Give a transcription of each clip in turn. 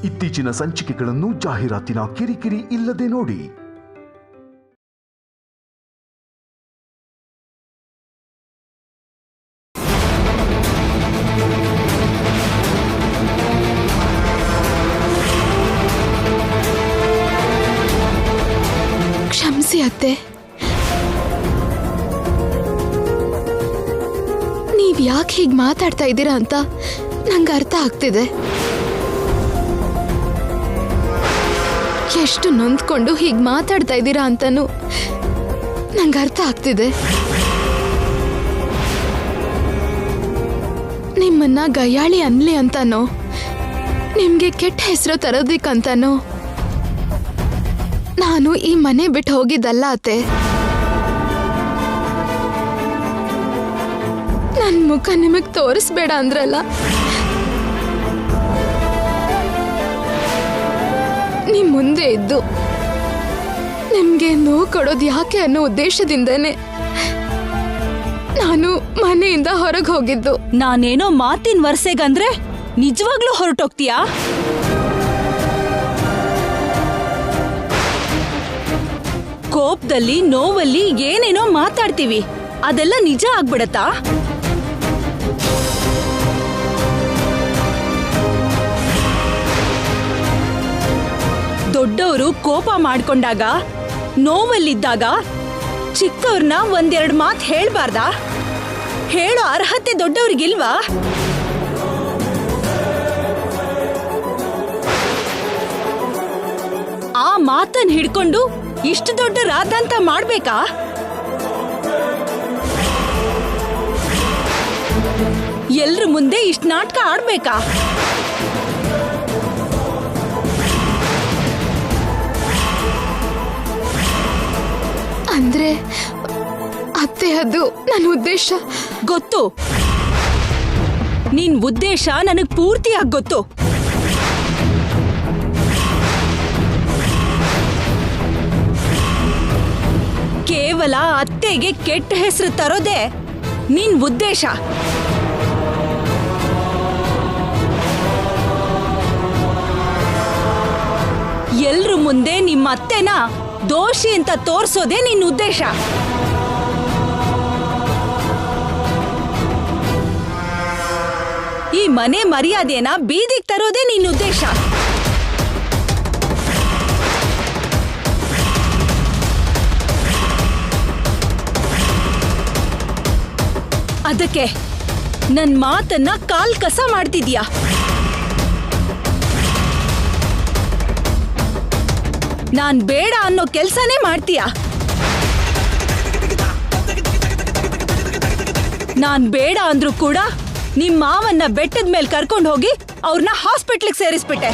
ಇತ್ತೀಚಿನ ಸಂಚಿಕೆಗಳನ್ನು ಜಾಹೀರಾತಿನ ಕಿರಿಕಿರಿ ಇಲ್ಲದೆ ನೋಡಿ. ಕ್ಷಮಿಸಿ ಅತ್ತೆ, ನೀವ್ ಯಾಕೆ ಹೀಗೆ ಮಾತಾಡ್ತಾ ಇದ್ದೀರಾ ಅಂತ ನಂಗೆ ಅರ್ಥ ಆಗ್ತಿದೆ. ಎಷ್ಟು ನೊಂದ್ಕೊಂಡು ಹೀಗೆ ಮಾತಾಡ್ತಾ ಇದ್ದೀರಾ ಅಂತನೂ ನಂಗೆ ಅರ್ಥ ಆಗ್ತಿದೆ. ನಿಮ್ಮನ್ನ ಗಯ್ಯಾಳಿ ಅನ್ಲಿ ಅಂತಾನೋ, ನಿಮ್ಗೆ ಕೆಟ್ಟ ಹೆಸರು ತರೋದಿಕ್ಕಂತಾನೋ ನಾನು ಈ ಮನೆ ಬಿಟ್ಟು ಹೋಗಿದ್ದಲ್ಲ ಅತ್ತೆ. ನನ್ನ ಮುಖ ನಿಮಗ್ ತೋರಿಸ್ಬೇಡ ಅಂದ್ರಲ್ಲ, ನಿಮ್ ಮುಂದೆ ಇದ್ದು ನಿಮ್ಗೆ ನೋವು ಕೊಡೋದು ಯಾಕೆ ಅನ್ನೋ ಉದ್ದೇಶದಿಂದನೇ ನಾನು ಮನೆಯಿಂದ ಹೊರಗೆ ಹೋಗಿದ್ದು. ನಾನೇನೋ ಮಾತಿನ ವರ್ಷೆಗಂದ್ರೆ ನಿಜವಾಗ್ಲೂ ಹೊರಟೋಗ್ತೀಯಾ? ಕೋಪದಲ್ಲಿ ನೋವಲ್ಲಿ ಏನೇನೋ ಮಾತಾಡ್ತೀವಿ, ಅದೆಲ್ಲ ನಿಜ ಆಗ್ಬಿಡತ್ತಾ? ದೊಡ್ಡವರು ಕೋಪ ಮಾಡ್ಕೊಂಡಾಗ, ನೋವಲ್ಲಿದ್ದಾಗ ಚಿಕ್ಕವ್ರನ್ನ ಒಂದೆರಡು ಮಾತು ಹೇಳ್ಬಾರ್ದಾ? ಹೇಳೋ ಅರ್ಹತೆ ದೊಡ್ಡವ್ರಿಗಿಲ್ವಾ? ಆ ಮಾತನ್ನ ಹಿಡ್ಕೊಂಡು ಇಷ್ಟು ದೊಡ್ಡ ರಾಧಾಂತ ಮಾಡ್ಬೇಕಾ? ಎಲ್ರ ಮುಂದೆ ಇಷ್ಟು ನಾಟಕ ಆಡ್ಬೇಕಾ? ಅಂದ್ರೆ ಅತ್ತೆ, ಅದು ನನ್ನ ಉದ್ದೇಶ ಗೊತ್ತು. ನಿನ್ ಉದ್ದೇಶ ನನಗ್ ಪೂರ್ತಿಯಾಗಿ ಗೊತ್ತು. ಕೇವಲ ಅತ್ತೆಗೆ ಕೆಟ್ಟ ಹೆಸರು ತರೋದೇ ನಿನ್ ಉದ್ದೇಶ. ಎಲ್ರ ಮುಂದೆ ನಿಮ್ಮ ಅತ್ತೆನ ದೋಷಿ ಅಂತ ತೋರ್ಸೋದೇ ನಿನ್ ಉದ್ದೇಶ. ಈ ಮನೆ ಮರ್ಯಾದೆನ ಬೀದಿಗೆ ತರೋದೇ ನಿನ್ ಉದ್ದೇಶ. ಅದಕ್ಕೆ ನನ್ ಮಾತನ್ನ ಕಾಲ್ ಕಸ ಮಾಡ್ತಿದ್ಯಾ? ನಾನ್ ಬೇಡ ಅನ್ನೋ ಕೆಲ್ಸನೇ ಮಾಡ್ತೀಯಾ? ನಾನ್ ಬೇಡ ಅಂದ್ರೂ ಕೂಡ ನಿಮ್ ಮಾವನ್ನ ಬೆಟ್ಟದ ಮೇಲೆ ಕರ್ಕೊಂಡು ಹೋಗಿ ಅವ್ರನ್ನ ಹಾಸ್ಪಿಟ್ಲಿಗೆ ಸೇರಿಸ್ಬಿಟ್ಟೆ.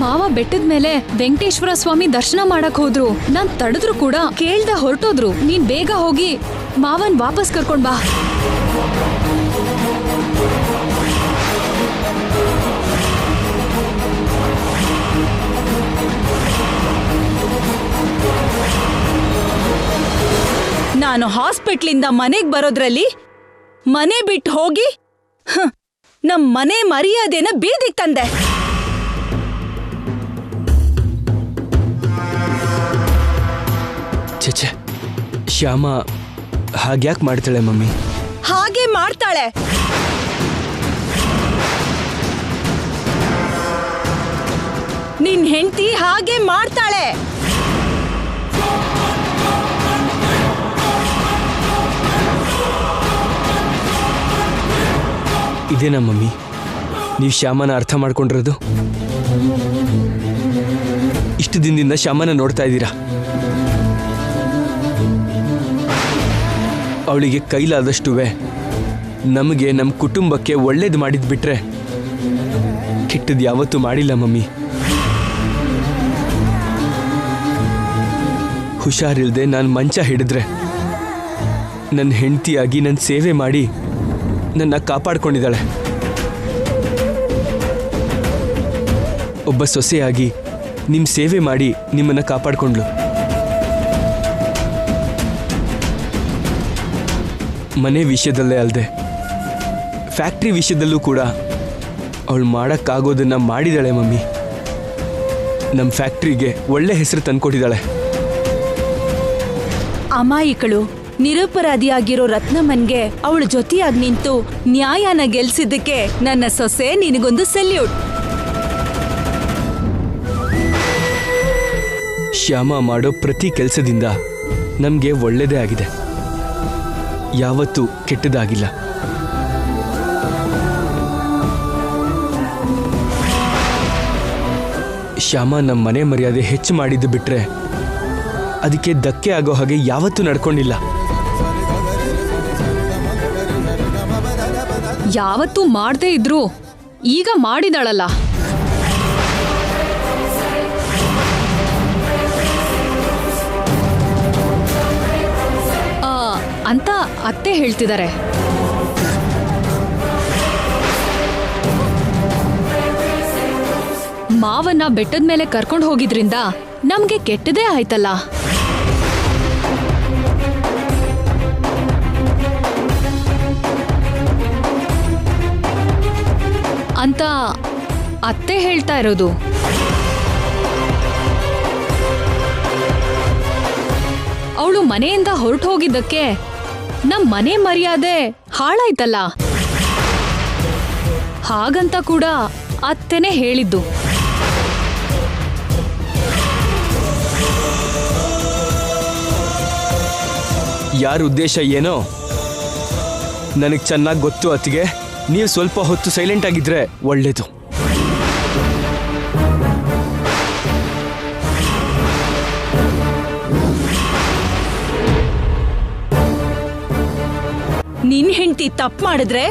ಮಾವ ಬೆಟ್ಟದ ಮೇಲೆ ವೆಂಕಟೇಶ್ವರ ಸ್ವಾಮಿ ದರ್ಶನ ಮಾಡಕ್ ಹೋದ್ರು. ನಾನ್ ತಡೆದ್ರು ಕೂಡ ಕೇಳ್ದ ಹೊರಟೋದ್ರು. ನೀನ್ ಬೇಗ ಹೋಗಿ ಮಾವನ್ ವಾಪಸ್ ಕರ್ಕೊಂಡ್ ಬಾ. ನಾನು ಹಾಸ್ಪಿಟ್ಲಿಂದ ಮನೆಗ್ ಬರೋದ್ರಲ್ಲಿ ಮನೆ ಬಿಟ್ಟು ಹೋಗಿ ನಮ್ ಮನೆ ಮರ್ಯಾದೆನ ಬೀದಿಗೆ ತಂದೆ. ಛೆ, ಶ್ಯಾಮ ಹಾಗ್ಯಾಕೆ ಮಾಡ್ತಾಳೆ ಮಮ್ಮಿ? ಹಾಗೆ ಮಾಡ್ತಾಳೆ. ನಿನ್ ಹೆಂಡತಿ ಹಾಗೆ ಮಾಡ್ತಾಳೆ. ಇದೇನಾ ಮಮ್ಮಿ ನೀವು ಶ್ಯಾಮನ ಅರ್ಥ ಮಾಡ್ಕೊಂಡಿರೋದು? ಇಷ್ಟು ದಿನದಿಂದ ಶ್ಯಾಮನ ನೋಡ್ತಾ ಇದ್ದೀರಾ. ಅವಳಿಗೆ ಕೈಲಾದಷ್ಟುವೆ ನಮಗೆ, ನಮ್ಮ ಕುಟುಂಬಕ್ಕೆ ಒಳ್ಳೇದು ಮಾಡಿದ್ ಬಿಟ್ರೆ ಕೆಟ್ಟದ್ದು ಯಾವತ್ತೂ ಮಾಡಿಲ್ಲ ಮಮ್ಮಿ. ಹುಷಾರಿಲ್ದೆ ನಾನು ಮಂಚ ಹಿಡಿದ್ರೆ ನನ್ನ ಹೆಂಡತಿಯಾಗಿ ನನ್ನ ಸೇವೆ ಮಾಡಿ ನನ್ನ ಕಾಪಾಡ್ಕೊಂಡಿದ್ದಾಳೆ. ಒಬ್ಬ ಸೊಸೆಯಾಗಿ ನಿಮ್ಮ ಸೇವೆ ಮಾಡಿ ನಿಮ್ಮನ್ನು ಕಾಪಾಡ್ಕೊಂಡ್ಳು. ಮನೆ ವಿಷಯದಲ್ಲೇ ಅಲ್ಲದೆ ಫ್ಯಾಕ್ಟ್ರಿ ವಿಷಯದಲ್ಲೂ ಕೂಡ ಅವಳು ಮಾಡೋಕ್ಕಾಗೋದನ್ನ ಮಾಡಿದಾಳೆ ಮಮ್ಮಿ. ನಮ್ಮ ಫ್ಯಾಕ್ಟ್ರಿಗೆ ಒಳ್ಳೆ ಹೆಸರು ತಂದ್ಕೊಟ್ಟಿದ್ದಾಳೆ. ಅಮಾಯಿಕಳು ನಿರಪರಾಧಿಯಾಗಿರೋ ರತ್ನಮ್ಮನ್ಗೆ ಅವಳ ಜೊತೆಯಾಗಿ ನಿಂತು ನ್ಯಾಯನ ಗೆಲ್ಸಿದ್ದಕ್ಕೆ ನನ್ನ ಸೊಸೆ ನಿನಗೊಂದು ಸೆಲ್ಯೂಟ್. ಶ್ಯಾಮ ಮಾಡೋ ಪ್ರತಿ ಕೆಲಸದಿಂದ ನಮಗೆ ಒಳ್ಳೆಯದೇ ಆಗಿದೆ, ಯಾವತ್ತೂ ಕೆಟ್ಟದಾಗಿಲ್ಲ. ಶ್ಯಾಮ ನಮ್ಮ ಮನೆ ಮರ್ಯಾದೆ ಹೆಚ್ಚು ಮಾಡಿದ್ದು ಬಿಟ್ರೆ ಅದಕ್ಕೆ ಧಕ್ಕೆ ಆಗೋ ಹಾಗೆ ಯಾವತ್ತೂ ನಡ್ಕೊಂಡಿಲ್ಲ. ಯಾವತ್ತೂ ಮಾಡದೇ ಇದ್ರು ಈಗ ಮಾಡಿದಾಳಲ್ಲ. ಅಂತ ಅತ್ತೆ ಹೇಳ್ತಿದ್ದಾರೆ. ಮಾವನ್ನ ಬೆಟ್ಟದ ಮೇಲೆ ಕರ್ಕೊಂಡು ಹೋಗಿದ್ರಿಂದ ನಮ್ಗೆ ಕೆಟ್ಟದೇ ಆಯ್ತಲ್ಲ. ಅಂತ ಅತ್ತೆ ಹೇಳ್ತಾ ಇರೋದು. ಅವಳು ಮನೆಯಿಂದ ಹೊರಟು ಹೋಗಿದ್ದಕ್ಕೆ ನಮ್ ಮನೆ ಮರ್ಯಾದೆ ಹಾಳಾಯ್ತಲ್ಲ, ಹಾಗಂತ ಕೂಡ ಅತ್ತೆನೇ ಹೇಳಿದ್ದು. ಯಾರ ಉದ್ದೇಶ ಏನೋ ನನಗೆ ಚೆನ್ನಾಗಿ ಗೊತ್ತು. ಅತ್ತಿಗೆ, ನೀವು ಸ್ವಲ್ಪ ಹೊತ್ತು ಸೈಲೆಂಟ್ ಆಗಿದ್ರೆ ಒಳ್ಳೇದು. ನಿನ್ ಹೆಂಡತಿ ತಪ್ಪು ಮಾಡಿದ್ರೆ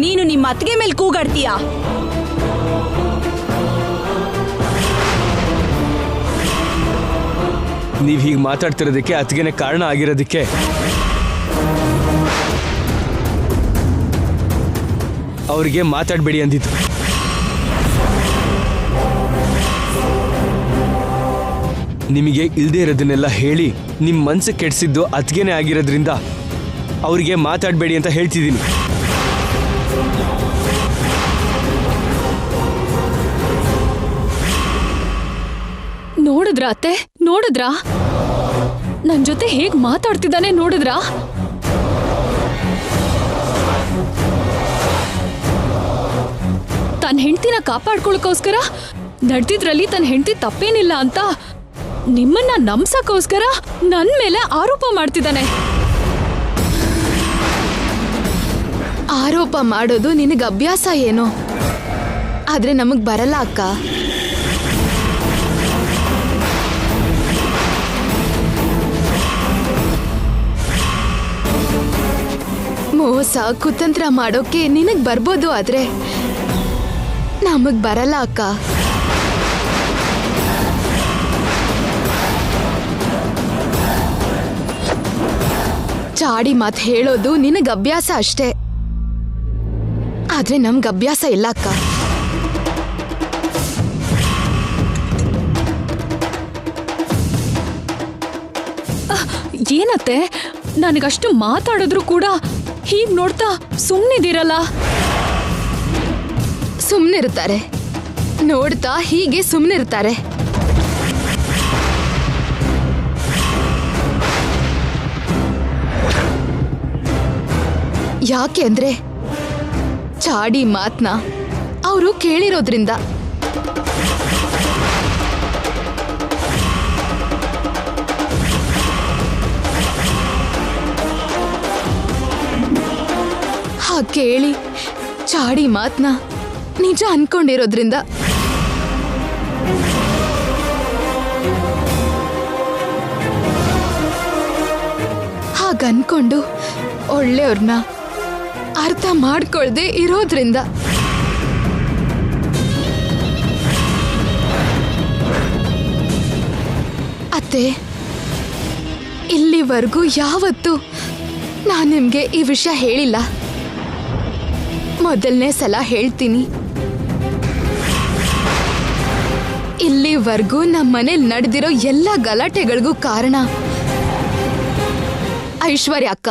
ನೀನು ನಿಮ್ಮ ಅತ್ತಿಗೆ ಮೇಲೆ ಕೂಗಾಡ್ತೀಯಾ? ನೀವು ಹೀಗೆ ಮಾತಾಡ್ತಿರೋದಕ್ಕೆ ಅತ್ತಿಗೆನೇ ಕಾರಣ ಆಗಿರೋದಕ್ಕೆ ಅವರಿಗೆ ಮಾತಾಡಬೇಡಿ ಅಂದಿದ್ದು. ನಿಮಗೆ ಇಲ್ದೇ ಇರೋದನ್ನೆಲ್ಲ ಹೇಳಿ ನಿಮ್ಮ ಮನಸ್ಸು ಕೆಡಿಸಿದ್ದು ಅತ್ತಿಗೆನೇ ಆಗಿರೋದ್ರಿಂದ ಅವರಿಗೆ ಮಾತಾಡಬೇಡಿ ಅಂತ ಹೇಳ್ತಿದ್ದೀನಿ. ನೋಡಿದ್ರ ಅತ್ತೆ, ನೋಡಿದ್ರ ನನ್ ಜೊತೆ ಹೇಗ್ ಮಾತಾಡ್ತಿದ್ದಾನೆ ನೋಡಿದ್ರ? ತನ್ನ ಹೆಂಡತಿನ ಕಾಪಾಡ್ಕೊಳಕೋಸ್ಕರ ನಡೆದಿದ್ರಲ್ಲಿ ತನ್ನ ಹೆಂಡತಿ ತಪ್ಪೇನಿಲ್ಲ ಅಂತ ನಿಮ್ಮನ್ನ ನಂಬ್ಸಕ್ಕೋಸ್ಕರ ನನ್ ಮೇಲೆ ಆರೋಪ ಮಾಡ್ತಿದ್ದಾನೆ. ಆರೋಪ ಮಾಡೋದು ನಿನಗೆ ಅಭ್ಯಾಸ ಏನೋ, ಆದ್ರೆ ನಮಗ್ ಬರಲ್ಲ ಅಕ್ಕ. ಮೋಸ ಕುತಂತ್ರ ಮಾಡೋಕೆ ನಿನಗ್ ಬರ್ಬೋದು, ಆದ್ರೆ ನಮಗ್ ಬರಲ್ಲ ಅಕ್ಕ. ಚಾಡಿ ಮಾತು ಹೇಳೋದು ನಿನಗ್ ಅಭ್ಯಾಸ ಅಷ್ಟೇ, ಆದ್ರೆ ನಮ್ಗ್ ಅಭ್ಯಾಸ ಇಲ್ಲ ಅಕ್ಕ. ಏನತ್ತೆ, ನನಗಷ್ಟು ಮಾತಾಡಿದ್ರು ಕೂಡ ಹೀಗ್ ನೋಡ್ತಾ ಸುಮ್ನಿದಿರಲ್ಲ. ಸುಮ್ನಿರ್ತಾರೆ, ನೋಡ್ತಾ ಹೀಗೆ ಸುಮ್ನಿರ್ತಾರೆ. ಯಾಕೆ ಅಂದ್ರೆ ಚಾಡಿ ಮಾತ್ನ ಅವರು ಕೇಳಿರೋದ್ರಿಂದ. ಕೇಳಿ ಚಾಡಿ ಮಾತ್ನ ನಿಜ ಅನ್ಕೊಂಡಿರೋದ್ರಿಂದ. ಹಾಗನ್ಕೊಂಡು ಒಳ್ಳೆಯವ್ರನ್ನ ಅರ್ಥ ಮಾಡ್ಕೊಳ್ದೆ ಇರೋದ್ರಿಂದ. ಅತ್ತೆ, ಇಲ್ಲಿವರೆಗೂ ಯಾವತ್ತೂ ನಾನು ನಿಮ್ಗೆ ಈ ವಿಷಯ ಹೇಳಿಲ್ಲ. ಮೊದಲನೇ ಸಲ ಹೇಳ್ತೀನಿ. ಇಲ್ಲಿವರೆಗೂ ನಮ್ಮ ಮನೇಲಿ ನಡೆದಿರೋ ಎಲ್ಲ ಗಲಾಟೆಗಳಿಗೂ ಕಾರಣ ಐಶ್ವರ್ಯ ಅಕ್ಕ.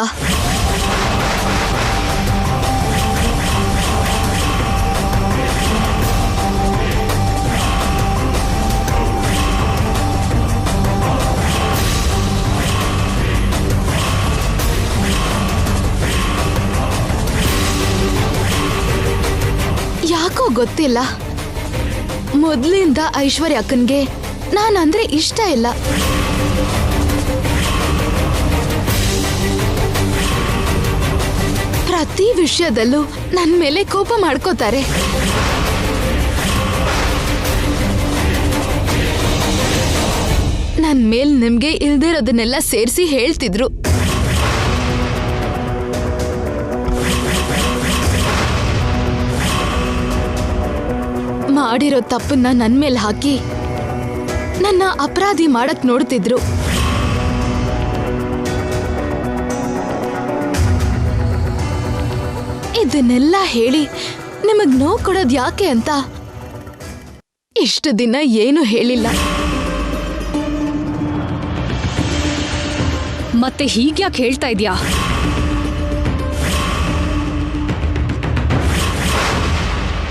ಯಾಕೋ ಗೊತ್ತಿಲ್ಲ, ಮೊದ್ಲಿಂದ ಐಶ್ವರ್ಯ ಅಕ್ಕನ್ಗೆ ನಾನಂದ್ರೆ ಇಷ್ಟ ಇಲ್ಲ. ಪ್ರತಿ ವಿಷಯದಲ್ಲೂ ನನ್ ಮೇಲೆ ಕೋಪ ಮಾಡ್ಕೋತಾರೆ. ನನ್ ಮೇಲ್ ನಿಮ್ಗೆ ಇಲ್ದಿರೋದನ್ನೆಲ್ಲ ಸೇರಿಸಿ ಹೇಳ್ತಿದ್ರು. ಮಾಡಿರೋ ತಪ್ಪನ್ನ ನನ್ ಮೇಲೆ ಹಾಕಿ ನನ್ನ ಅಪರಾಧಿ ಮಾಡಕ್ ನೋಡ್ತಿದ್ರು. ಇದನ್ನೆಲ್ಲ ಹೇಳಿ ನಿಮಗ್ ನೋವು ಕೊಡೋದ್ ಯಾಕೆ ಅಂತ ಇಷ್ಟು ದಿನ ಏನು ಹೇಳಿಲ್ಲ. ಮತ್ತೆ ಹೀಗ್ಯಾಕೆ ಹೇಳ್ತಾ ಇದ್ಯಾ?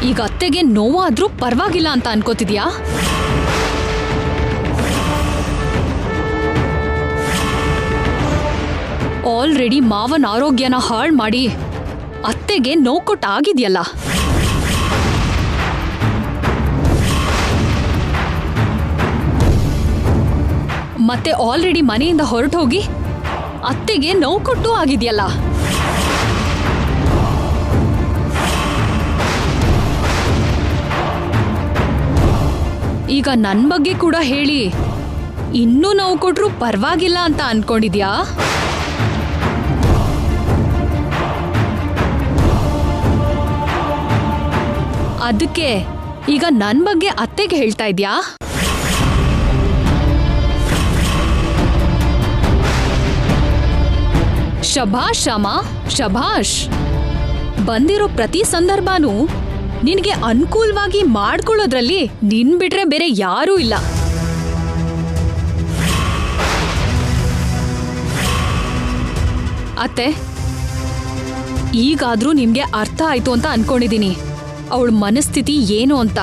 ಈಗ ಅತ್ತೆಗೆ ನೋವಾದ್ರೂ ಪರವಾಗಿಲ್ಲ ಅಂತ ಅನ್ಕೋತಿದ್ಯಾ? ಆಲ್ರೆಡಿ ಮಾವನ ಆರೋಗ್ಯನ ಹಾಳು ಮಾಡಿ ಅತ್ತೆಗೆ ನೋವು ಕೊಟ್ಟಾಗಿದ್ಯಲ್ಲ. ಮತ್ತೆ ಆಲ್ರೆಡಿ ಮನೆಯಿಂದ ಹೊರಟು ಹೋಗಿ ಅತ್ತೆಗೆ ನೋವು ಕೊಟ್ಟು ಆಗಿದ್ಯಲ್ಲ. ಈಗ ನನ್ ಬಗ್ಗೆ ಕೂಡ ಹೇಳಿ ಇನ್ನೂ ನೋವು ಕೊಟ್ರು ಪರವಾಗಿಲ್ಲ ಅಂತ ಅನ್ಕೊಂಡಿದ್ಯಾ? ಅದಕ್ಕೆ ಈಗ ನನ್ ಬಗ್ಗೆ ಅತ್ತೆಗೆ ಹೇಳ್ತಾ ಇದ್ಯಾ? ಶಭಾಷ್ ಶ್ಯಾಮ, ಶಭಾಷ್. ಬಂದಿರೋ ಪ್ರತಿ ಸಂದರ್ಭನೂ ನಿನ್ಗೆ ಅನುಕೂಲವಾಗಿ ಮಾಡ್ಕೊಳ್ಳೋದ್ರಲ್ಲಿ ನಿನ್ ಬಿಟ್ರೆ ಬೇರೆ ಯಾರೂ ಇಲ್ಲ. ಅತ್ತೆ, ಈಗಾದ್ರೂ ನಿಮ್ಗೆ ಅರ್ಥ ಆಯ್ತು ಅಂತ ಅನ್ಕೊಂಡಿದೀನಿ ಅವಳ ಮನಸ್ಥಿತಿ ಏನು ಅಂತ.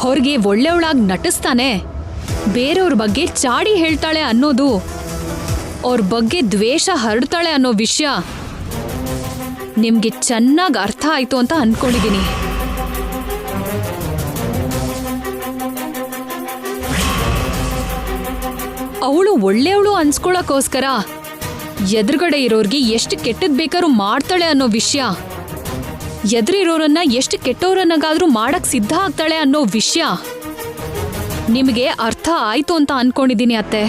ಹೊರಗೆ ಒಳ್ಳೆಯವಳಾಗಿ ನಟಿಸ್ತಾನೆ, ಬೇರೆಯವ್ರ ಬಗ್ಗೆ ಚಾಡಿ ಹೇಳ್ತಾಳೆ ಅನ್ನೋದು, ಅವ್ರ ಬಗ್ಗೆ ದ್ವೇಷ ಹರಡ್ತಾಳೆ ಅನ್ನೋ ವಿಷಯ ನಿಮ್ಗೆ ಚೆನ್ನಾಗಿ ಅರ್ಥ ಆಯ್ತು ಅಂತ ಅನ್ಕೊಂಡಿದೀನಿ. ಅವಳು ಒಳ್ಳೆಯವಳು ಅನ್ಸ್ಕೊಳಕ್ಕೋಸ್ಕರ ಎದುರುಗಡೆ ಇರೋರ್ಗೆ ಎಷ್ಟು ಕೆಟ್ಟದ್ ಬೇಕಾದ್ರೂ ಮಾಡ್ತಾಳೆ ಅನ್ನೋ ವಿಷಯ, ಎದುರಿರೋರನ್ನ ಎಷ್ಟು ಕೆಟ್ಟವ್ರನ್ನಾಗಾದ್ರೂ ಮಾಡಕ್ ಸಿದ್ಧ ಆಗ್ತಾಳೆ ಅನ್ನೋ ವಿಷಯ ನಿಮಗೆ ಅರ್ಥ ಆಯ್ತು ಅಂತ ಅನ್ಕೊಂಡಿದೀನಿ ಅತ್ತೆ.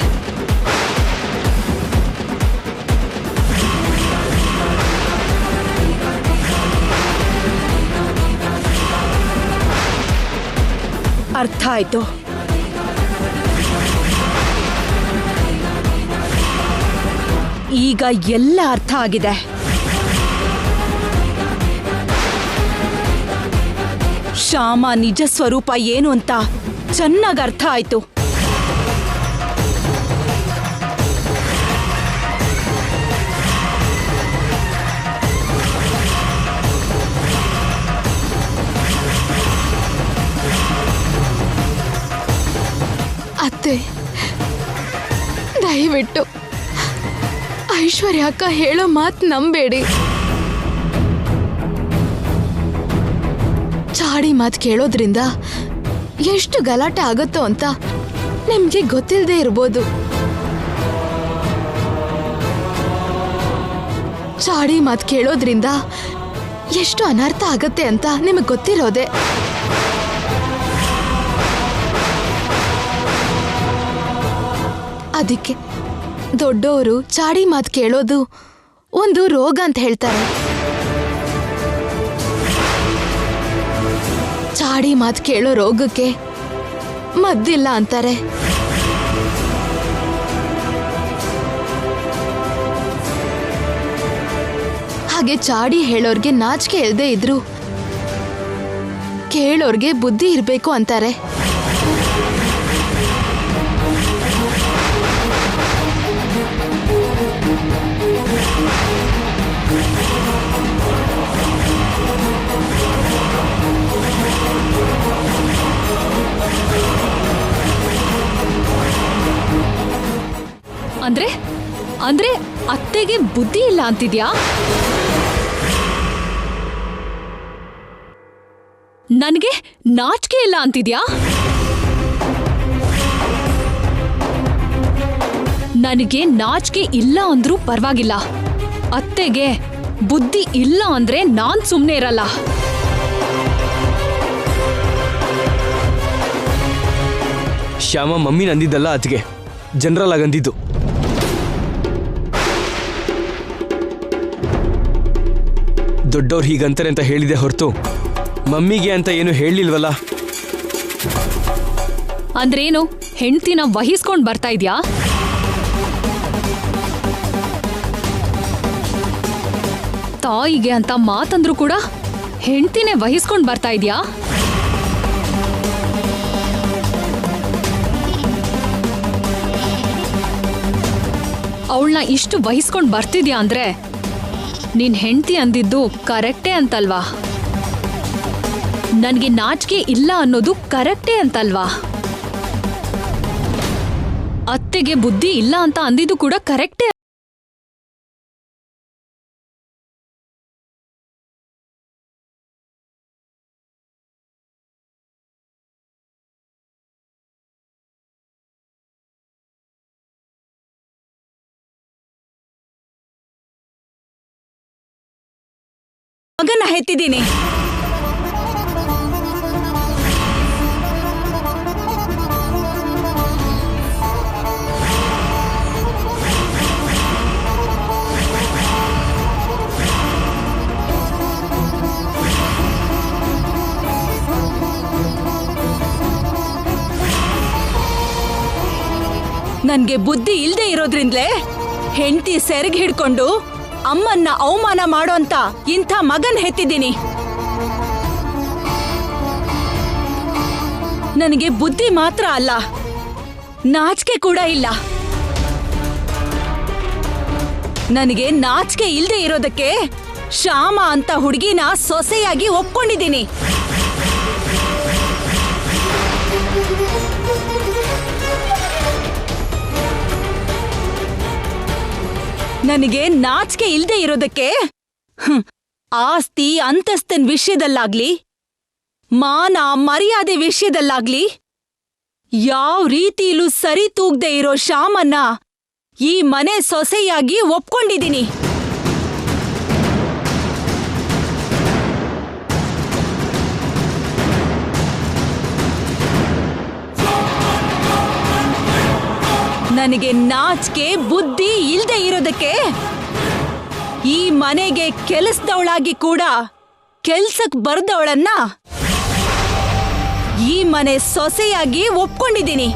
ಅರ್ಥ ಆಯ್ತು. ಈಗ ಎಲ್ಲ ಅರ್ಥ ಆಗಿದೆ. ಶ್ಯಾಮ ನಿಜ ಸ್ವರೂಪ ಏನು ಅಂತ ಚೆನ್ನಾಗಿ ಅರ್ಥ ಆಯ್ತು. ಅತ್ತೆ, ದಯವಿಟ್ಟು ಐಶ್ವರ್ಯ ಅಕ್ಕ ಹೇಳೋ ಮಾತು ನಂಬೇಡಿ. ಚಾಡಿ ಮಾತು ಕೇಳೋದ್ರಿಂದ ಎಷ್ಟು ಗಲಾಟೆ ಆಗುತ್ತೋ ಅಂತ ನಿಮ್ಗೆ ಗೊತ್ತಿಲ್ಲದೆ ಇರ್ಬೋದು. ಚಾಡಿ ಮಾತು ಕೇಳೋದ್ರಿಂದ ಎಷ್ಟು ಅನರ್ಥ ಆಗತ್ತೆ ಅಂತ ನಿಮಗೆ ಗೊತ್ತಿರೋದೆ. ಅದಕ್ಕೆ ದೊಡ್ಡವರು ಚಾಡಿ ಮಾತು ಕೇಳೋದು ಒಂದು ರೋಗ ಅಂತ ಹೇಳ್ತಾರೆ. ಚಾಡಿ ಮಾತು ಕೇಳೋ ರೋಗಕ್ಕೆ ಮದ್ದಿಲ್ಲ ಅಂತಾರೆ. ಹಾಗೆ ಚಾಡಿ ಹೇಳೋರ್ಗೆ ನಾಚಿಕೆ ಇಲ್ಲದೆ ಇದ್ರು ಕೇಳೋರ್ಗೆ ಬುದ್ಧಿ ಇರಬೇಕು ಅಂತಾರೆ. ಅಂದ್ರೆ ಅಂದ್ರೆ ಅತ್ತೆಗೆ ಬುದ್ಧಿ ಇಲ್ಲ ಅಂತಿದ್ಯಾ? ನನಗೆ ನಾಚಿಕೆ ಇಲ್ಲ ಅಂತಿದ್ಯಾ? ನನಗೆ ನಾಚಿಕೆ ಇಲ್ಲ ಅಂದ್ರೂ ಪರವಾಗಿಲ್ಲ, ಅತ್ತೆಗೆ ಬುದ್ಧಿ ಇಲ್ಲ ಅಂದ್ರೆ ನಾನ್ ಸುಮ್ನೆ ಇರಲ್ಲ. ಶ್ಯಾಮ ಮಮ್ಮಿ ಅಂದಿದ್ದಲ್ಲ ಅತ್ಗೆ, ಜನರಲ್ ಆಗಿ ಅಂದಿದ್ದು. ದೊಡ್ಡವ್ರು ಹೀಗಂತಾರೆ ಅಂತ ಹೇಳಿದೆ ಹೊರತು ಮಮ್ಮಿಗೆ ಅಂತ ಏನು ಹೇಳಿಲ್ವಲ್ಲ. ಅಂದ್ರೇನು, ಹೆಂಡ್ತಿನ ವಹಿಸ್ಕೊಂಡ್ ಬರ್ತಾ ಇದ್ಯಾ? ತಾಯಿಗೆ ಅಂತ ಮಾತಂದ್ರು ಕೂಡ ಹೆಂಡ್ತಿನೇ ವಹಿಸ್ಕೊಂಡ್ ಬರ್ತಾ ಇದ್ಯಾ? ಅವಳನ್ನ ಇಷ್ಟು ವಹಿಸ್ಕೊಂಡ್ ಬರ್ತಿದ್ಯಾ ಅಂದ್ರೆ ನಿನ್ ಹೆಂಡ್ತಿ ಅಂದಿದ್ದು ಕರೆಕ್ಟೇ ಅಂತಲ್ವಾ? ನನ್ಗೆ ನಾಚಿಕೆ ಇಲ್ಲ ಅನ್ನೋದು ಕರೆಕ್ಟೇ ಅಂತಲ್ವಾ? ಅತ್ತೆಗೆ ಬುದ್ಧಿ ಇಲ್ಲ ಅಂತ ಅಂದಿದ್ದು ಕೂಡ ಕರೆಕ್ಟೇ. ಮಗನ ಹೆತ್ತಿದ್ದೀನಿ. ನನ್ಗೆ ಬುದ್ಧಿ ಇಲ್ದೇ ಇರೋದ್ರಿಂದಲೇ ಹೆಂಡತಿ ಸೆರಗ್ ಹಿಡ್ಕೊಂಡು ಅಮ್ಮನ್ನ ಅವಮಾನ ಮಾಡೋಂತ ಇಂಥ ಮಗನ್ ಹೆತ್ತಿದ್ದೀನಿ. ನನಗೆ ಬುದ್ಧಿ ಮಾತ್ರ ಅಲ್ಲ, ನಾಚಿಕೆ ಕೂಡ ಇಲ್ಲ. ನನಗೆ ನಾಚಿಕೆ ಇಲ್ದೇ ಇರೋದಕ್ಕೆ ಶ್ಯಾಮ ಅಂತ ಹುಡುಗಿನ ಸೊಸೆಯಾಗಿ ಒಪ್ಕೊಂಡಿದ್ದೀನಿ. ನನಗೆ ನಾಚಿಕೆ ಇಲ್ದೇ ಇರೋದಕ್ಕೆ ಆಸ್ತಿ ಅಂತಸ್ತಿನ ವಿಷಯದಲ್ಲಾಗ್ಲಿ, ಮಾನ ಮರ್ಯಾದೆ ವಿಷಯದಲ್ಲಾಗ್ಲಿ ಯಾವ ರೀತಿಲೂ ಸರಿ ತೂಗದೆ ಇರೋ ಶ್ಯಾಮನ್ನ ಈ ಮನೆ ಸೊಸೆಯಾಗಿ ಒಪ್ಕೊಂಡಿದ್ದೀನಿ. ನನಗೆ ನಾಚಿಕೆ ಬುದ್ಧಿ ಇಲ್ದೇ ಇರೋದಕ್ಕೆ ಈ ಮನೆಗೆ ಕೆಲಸದವಳಾಗಿ ಕೂಡ ಕೆಲ್ಸಕ್ ಬರ್ದವಳನ್ನ ಈ ಮನೆ ಸೊಸೆಯಾಗಿ ಒಪ್ಕೊಂಡಿದ್ದೀನಿ.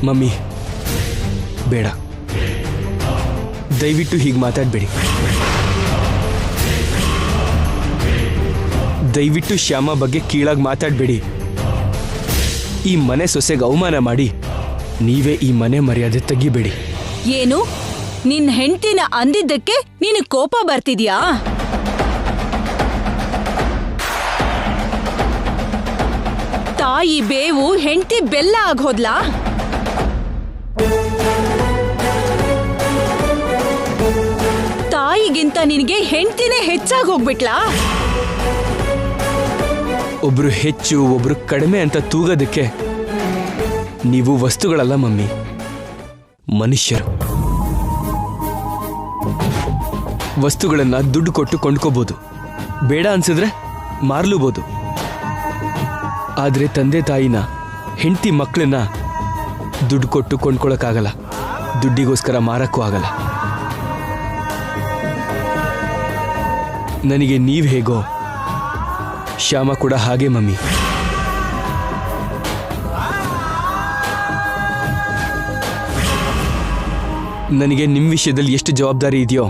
ಮಮ್ಮಿ ಬೇಡ, ದಯವಿಟ್ಟು ಹೀಗೆ ಮಾತಾಡಬೇಡಿ. ದಯವಿಟ್ಟು ಶ್ಯಾಮ ಬಗ್ಗೆ ಕೀಳಾಗಿ ಮಾತಾಡಬೇಡಿ. ಈ ಮನೆ ಸೊಸೆಗೆ ಅವಮಾನ ಮಾಡಿ ನೀವೇ ಈ ಮನೆ ಮರ್ಯಾದೆ ತೆಗಿಬೇಡಿ. ಏನು, ನಿನ್ ಹೆಂಡ್ತಿನ ಅಂದಿದ್ದಕ್ಕೆ ನೀನು ಕೋಪ ಬರ್ತಿದ್ಯಾ? ತಾಯಿ ಬೇವು ಹೆಂಡ್ತಿ ಬೆಲ್ಲ ಆಗೋದ್ಲಾ? ತಾಯಿಗಿಂತ ನಿನಗೆ ಹೆಂಡ್ತಿನೇ ಹೆಚ್ಚಾಗಿ ಹೋಗ್ಬಿಟ್ಲಾ? ಒಬ್ರು ಹೆಚ್ಚು ಒಬ್ರು ಕಡಿಮೆ ಅಂತ ತೂಗೋದಕ್ಕೆ ನೀವು ವಸ್ತುಗಳಲ್ಲ ಮಮ್ಮಿ, ಮನುಷ್ಯರು. ವಸ್ತುಗಳನ್ನ ದುಡ್ಡು ಕೊಟ್ಟು ಕೊಂಡ್ಕೋಬಹುದು, ಬೇಡ ಅನ್ಸಿದ್ರೆ ಮಾರ್ಲೂಬಹುದು. ಆದ್ರೆ ತಂದೆ ತಾಯಿನ, ಹೆಂಡತಿ ಮಕ್ಕಳನ್ನ ದುಡ್ಡು ಕೊಟ್ಟು ಕೊಂಡ್ಕೊಳಕ್ಕಾಗಲ್ಲ, ದುಡ್ಡಿಗೋಸ್ಕರ ಮಾರಕ್ಕೂ ಆಗಲ್ಲ. ನನಗೆ ನೀವ್ ಹೇಗೋ ಶ್ಯಾಮ ಕೂಡ ಹಾಗೆ ಮಮ್ಮಿ. ನನಗೆ ನಿಮ್ಮ ವಿಷಯದಲ್ಲಿ ಎಷ್ಟು ಜವಾಬ್ದಾರಿ ಇದೆಯೋ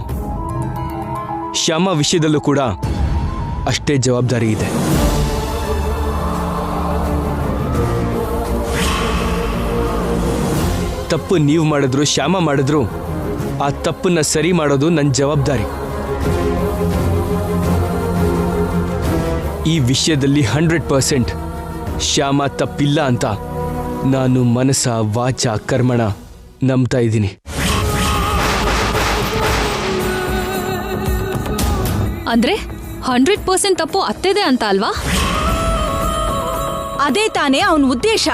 ಶ್ಯಾಮ ವಿಷಯದಲ್ಲೂ ಕೂಡ ಅಷ್ಟೇ ಜವಾಬ್ದಾರಿ ಇದೆ. ತಪ್ಪು ನೀವು ಮಾಡಿದ್ರು ಶ್ಯಾಮ ಮಾಡಿದ್ರು ಆ ತಪ್ಪನ್ನ ಸರಿ ಮಾಡೋದು ನನ್ನ ಜವಾಬ್ದಾರಿ. ಈ ವಿಷಯದಲ್ಲಿ 100% ಶ್ಯಾಮ ತಪ್ಪಿಲ್ಲ ಅಂತ ನಾನು ಮನಸ ವಾಚ ಕರ್ಮಣ ನಂಬ್ತಾ ಇದ್ದೀನಿ. ಅಂದ್ರೆ 100% ತಪ್ಪು ಅತ್ತೆದೆ ಅಂತ ಅಲ್ವಾ? ಅದೇ ತಾನೇ ಅವನ ಉದ್ದೇಶ.